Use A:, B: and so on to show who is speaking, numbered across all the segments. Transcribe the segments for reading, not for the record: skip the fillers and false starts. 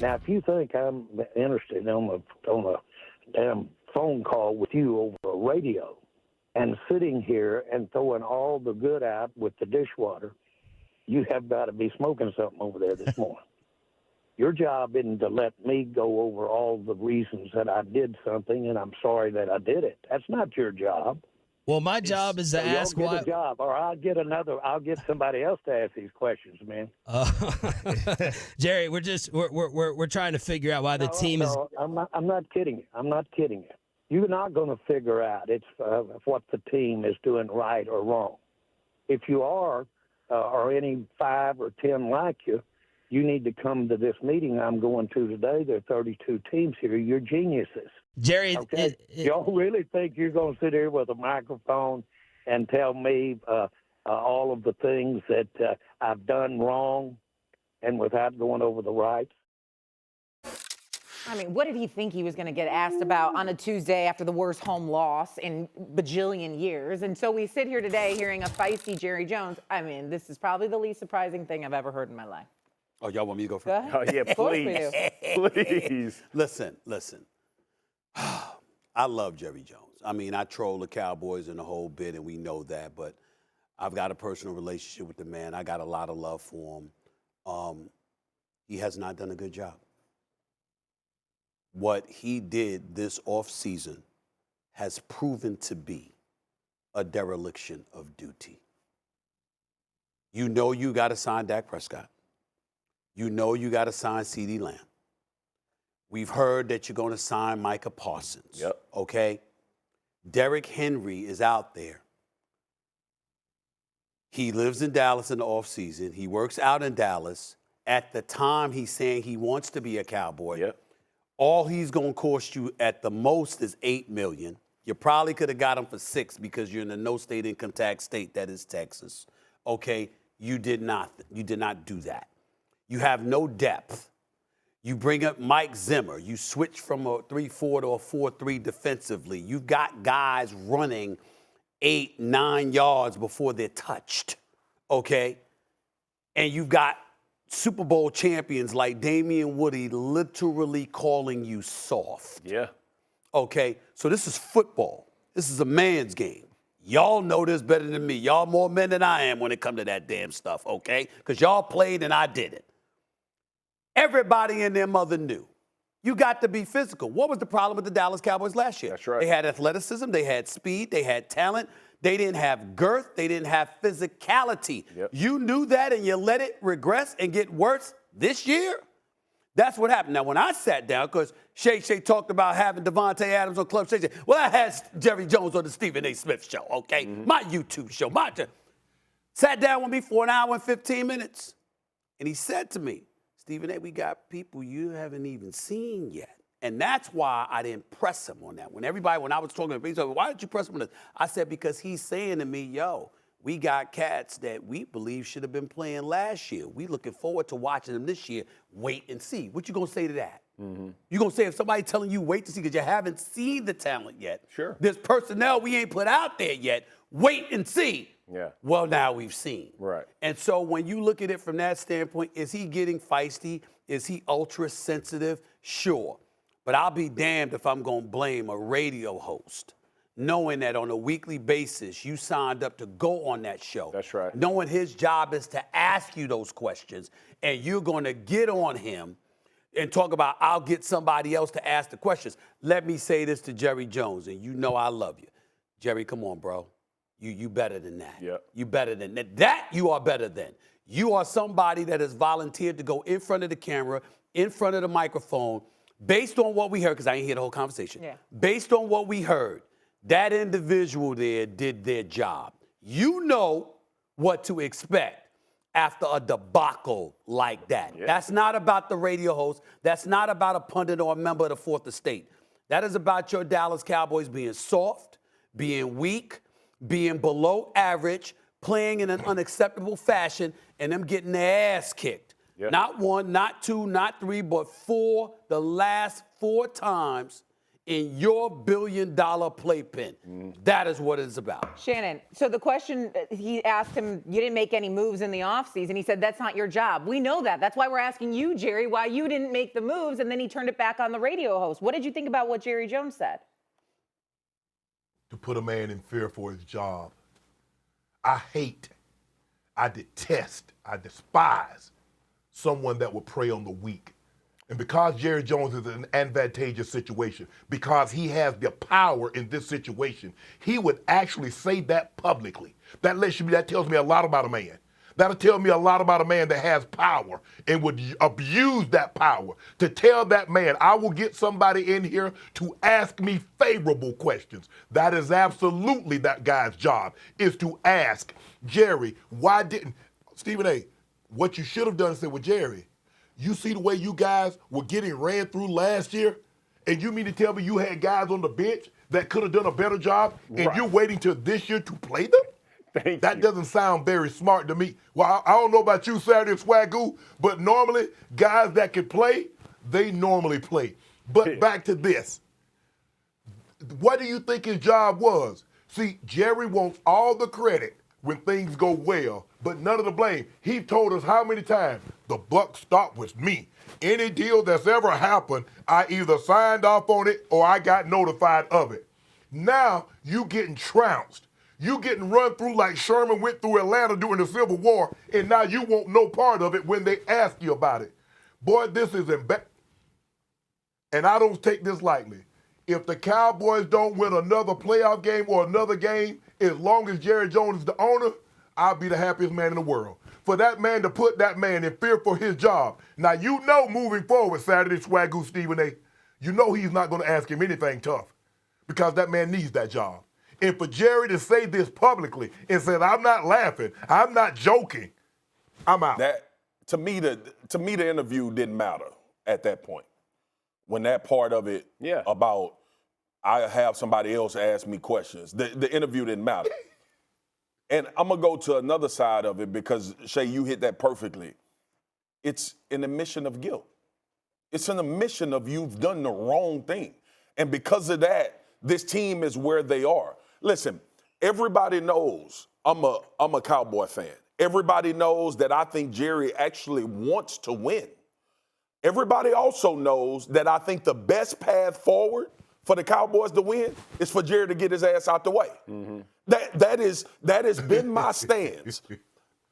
A: Now, if you think I'm interested on a damn phone call with you over a radio and sitting here and throwing all the good out with the dishwater, you have got to be smoking something over there this morning. Your job isn't to let me go over all the reasons that I did something and I'm sorry that I did it. That's not your job.
B: Well, my job is to ask
A: y'all
B: why.
A: get a job, or I'll get somebody else to ask these questions, man.
B: Jerry, we're trying to figure out why the team is.
A: I'm not kidding you. I'm not kidding you. You're not going to figure out what the team is doing right or wrong. If you are, or any 5 or 10 like you, you need to come to this meeting I'm going to today. There are 32 teams here. You're geniuses.
B: Jerry,
A: okay? Y'all really think you're going to sit here with a microphone and tell me all of the things that I've done wrong and without going over the rights?
C: I mean, what did he think he was going to get asked about on a Tuesday after the worst home loss in bajillion years? And so we sit here today hearing a feisty Jerry Jones. I mean, this is probably the least surprising thing I've ever heard in my life.
D: Oh, y'all want me to go first?
C: Go ahead.
E: Oh, yeah,
C: Of course we do.
E: please.
D: Listen. I love Jerry Jones. I mean, I troll the Cowboys and the whole bit, and we know that, but I've got a personal relationship with the man. I got a lot of love for him. He has not done a good job. What he did this offseason has proven to be a dereliction of duty. You know you got to sign Dak Prescott. You know you got to sign CeeDee Lamb. We've heard that you're going to sign Micah Parsons.
E: Yep.
D: Okay? Derrick Henry is out there. He lives in Dallas in the offseason. He works out in Dallas. At the time, he's saying he wants to be a Cowboy.
E: Yep.
D: All he's going to cost you at the most is $8 million. You probably could have got him for $6 million because you're in a no-state income tax state that is Texas. Okay? You did not do that. You have no depth. You bring up Mike Zimmer. You switch from a 3-4 to a 4-3 defensively. You've got guys running 8, 9 yards before they're touched, okay? And you've got Super Bowl champions like Damian Woody literally calling you soft.
E: Yeah.
D: Okay? So this is football. This is a man's game. Y'all know this better than me. Y'all more men than I am when it comes to that damn stuff, okay? Because y'all played and I didn't. Everybody and their mother knew. You got to be physical. What was the problem with the Dallas Cowboys last year?
E: That's right.
D: They had athleticism, they had speed, they had talent. They didn't have girth, they didn't have physicality.
E: Yep.
D: You knew that and you let it regress and get worse this year? That's what happened. Now, when I sat down, because Shay talked about having Devontae Adams on Club Shay, well, I had Jerry Jones on the Stephen A. Smith show, okay? Mm-hmm. My YouTube show. Sat down with me for an hour and 15 minutes. And he said to me, Stephen A., we got people you haven't even seen yet. And that's why I didn't press him on that. When I was talking to him, he said, why did you press him on this? I said, because he's saying to me, yo, we got cats that we believe should have been playing last year. We looking forward to watching them this year. Wait and see. What you going to say to that? Mm-hmm. You going to say if somebody telling you wait to see because you haven't seen the talent yet.
E: Sure.
D: There's personnel we ain't put out there yet. Wait and see.
E: Yeah.
D: Well, now we've seen.
E: Right.
D: And so when you look at it from that standpoint, is he getting feisty? Is he ultra sensitive? Sure. But I'll be damned if I'm going to blame a radio host, knowing that on a weekly basis you signed up to go on that show.
E: That's right.
D: Knowing his job is to ask you those questions, and you're going to get on him and talk about, I'll get somebody else to ask the questions. Let me say this to Jerry Jones, and you know I love you. Jerry, come on, bro. You better than that.
E: Yep.
D: You better than that. That you are better than. You are somebody that has volunteered to go in front of the camera, in front of the microphone, based on what we heard, because I ain't hear the whole conversation.
C: Yeah.
D: Based on what we heard, that individual there did their job. You know what to expect after a debacle like that.
E: Yeah.
D: That's not about the radio host. That's not about a pundit or a member of the Fourth Estate. That is about your Dallas Cowboys being soft, being weak, being below average, playing in an unacceptable fashion, and them getting their ass kicked.
E: Yeah.
D: Not 1, not 2, not 3, but 4, the last 4 times in your billion-dollar playpen. That is what it's about.
C: Shannon, so the question, he asked him, you didn't make any moves in the offseason. He said, that's not your job. We know that. That's why we're asking you, Jerry, why you didn't make the moves, and then he turned it back on the radio host. What did you think about what Jerry Jones said?
E: To put a man in fear for his job. I hate, I detest, I despise someone that would prey on the weak. And because Jerry Jones is in an advantageous situation, because he has the power in this situation, he would actually say that publicly. That tells me a lot about a man. That'll tell me a lot about a man that has power and would abuse that power to tell that man, I will get somebody in here to ask me favorable questions. That is absolutely that guy's job, is to ask, Jerry, why didn't, Stephen A., what you should have done is say, well, Jerry, you see the way you guys were getting ran through last year? And you mean to tell me you had guys on the bench that could have done a better job, and you're waiting till this year to play them? That doesn't sound very smart to me. Well, I don't know about you, Saturday Swagoo, but normally guys that can play, they normally play. But back to this. What do you think his job was? See, Jerry wants all the credit when things go well, but none of the blame. He told us how many times, the buck stopped with me. Any deal that's ever happened, I either signed off on it or I got notified of it. Now you getting trounced. You getting run through like Sherman went through Atlanta during the Civil War, and now you want no part of it when they ask you about it. Boy, this is embarrassing. And I don't take this lightly. If the Cowboys don't win another playoff game or another game, as long as Jerry Jones is the owner, I'll be the happiest man in the world. For that man to put that man in fear for his job. Now, you know moving forward, Saturday Swagoo Stephen A., you know he's not going to ask him anything tough because that man needs that job. And for Jerry to say this publicly and say, I'm not laughing, I'm not joking, I'm out.
F: That to me the interview didn't matter at that point. When that part of it about I have somebody else ask me questions, the interview didn't matter. And I'm gonna go to another side of it because Shay, you hit that perfectly. It's an admission of guilt. It's an admission of you've done the wrong thing. And because of that, this team is where they are. Listen, everybody knows I'm a Cowboy fan. Everybody knows that I think Jerry actually wants to win. Everybody also knows that I think the best path forward for the Cowboys to win is for Jerry to get his ass out the way. Mm-hmm. That has been my stance.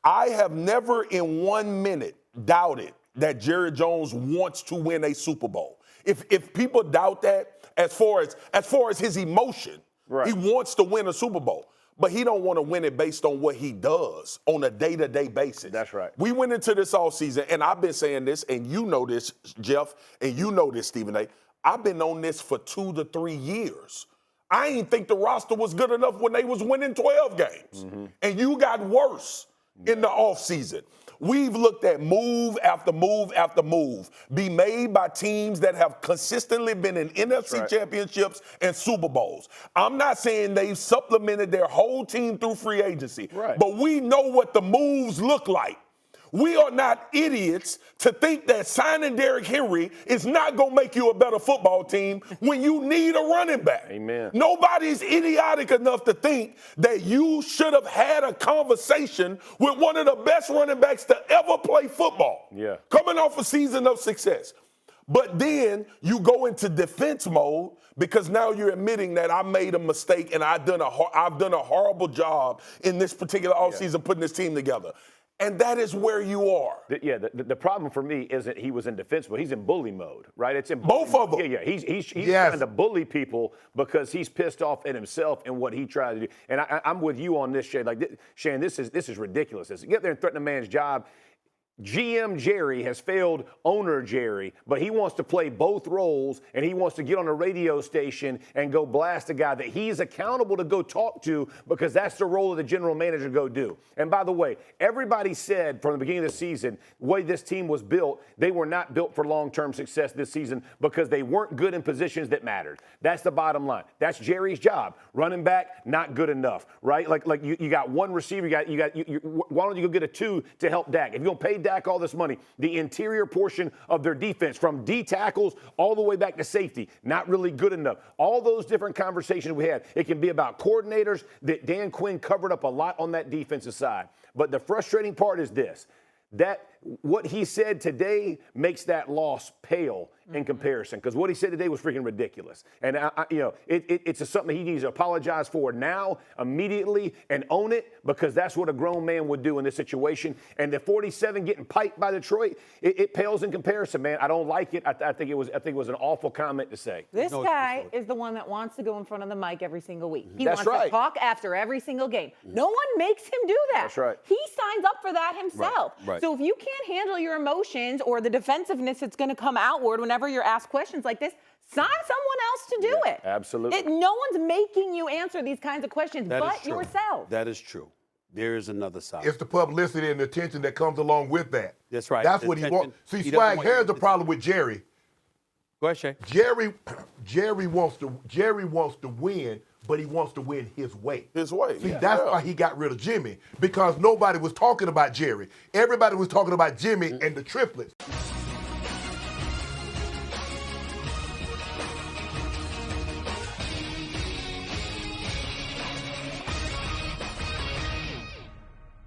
F: I have never in 1 minute doubted that Jerry Jones wants to win a Super Bowl. If people doubt that, as far as his emotion, he wants to win a Super Bowl. But he don't want to win it based on what he does on a day-to-day basis.
G: That's right.
F: We went into this offseason, and I've been saying this, and you know this, Jeff, and you know this, Stephen A. I've been on this for 2 to 3 years. I ain't think the roster was good enough when they was winning 12 games. Mm-hmm. And you got worse in the offseason. We've looked at move after move after move be made by teams that have consistently been in NFC championships and Super Bowls. I'm not saying they've supplemented their whole team through free agency, but we know what the moves look like. We are not idiots to think that signing Derrick Henry is not going to make you a better football team when you need a running back.
G: Amen.
F: Nobody's idiotic enough to think that you should have had a conversation with one of the best running backs to ever play football.
G: Yeah.
F: Coming off a season of success. But then you go into defense mode because now you're admitting that I made a mistake and I've done a horrible job in this particular offseason putting this team together. And that is where you are.
G: The problem for me isn't he was in defense mode. He's in bully mode, right? It's in
F: both of them.
G: Yeah. He's trying to bully people because he's pissed off at himself and what he tried to do. And I'm with you on this, Shay. Shane, this is ridiculous. Get there and threaten a man's job. GM Jerry has failed owner Jerry, but he wants to play both roles, and he wants to get on a radio station and go blast a guy that he's accountable to go talk to because that's the role of the general manager to go do. And by the way, everybody said from the beginning of the season, the way this team was built, they were not built for long-term success this season because they weren't good in positions that mattered. That's the bottom line. That's Jerry's job. Running back, not good enough, right? Like you got one receiver, why don't you go get a 2 to help Dak? If you're going to pay Dak Dak all this money. The interior portion of their defense, from D tackles all the way back to safety, not really good enough. All those different conversations we had. It can be about coordinators that Dan Quinn covered up a lot on that defensive side. But the frustrating part is this, that what he said today makes that loss pale in comparison, because what he said today was freaking ridiculous. And, it's something he needs to apologize for now, immediately, and own it, because that's what a grown man would do in this situation. And the 47 getting piped by Detroit, it pales in comparison, man. I don't like it. I think it was an awful comment to say.
C: This guy is the one that wants to go in front of the mic every single week. He
G: That's
C: wants
G: right.
C: to talk after every single game. No one makes him do that.
G: That's right.
C: He signs up for that himself.
D: Right.
C: So if you can't handle your emotions or the defensiveness that's going to come outward whenever you're asked questions like this, sign someone else to do it.
G: Absolutely.
C: No one's making you answer these kinds of questions but yourself.
D: That is true. There is another side.
E: It's the publicity and the attention that comes along with that.
D: That's right.
E: That's
D: The
E: what he
D: attention.
E: wants. See,
D: He doesn't
E: Swag,
D: want
E: here's
D: you
E: the
D: to
E: problem with Jerry.
D: Go ahead, Shay.
E: Jerry wants to win, but he wants to win his way.
F: His way.
E: See, that's why he got rid of Jimmy, because nobody was talking about Jerry. Everybody was talking about Jimmy and the triplets.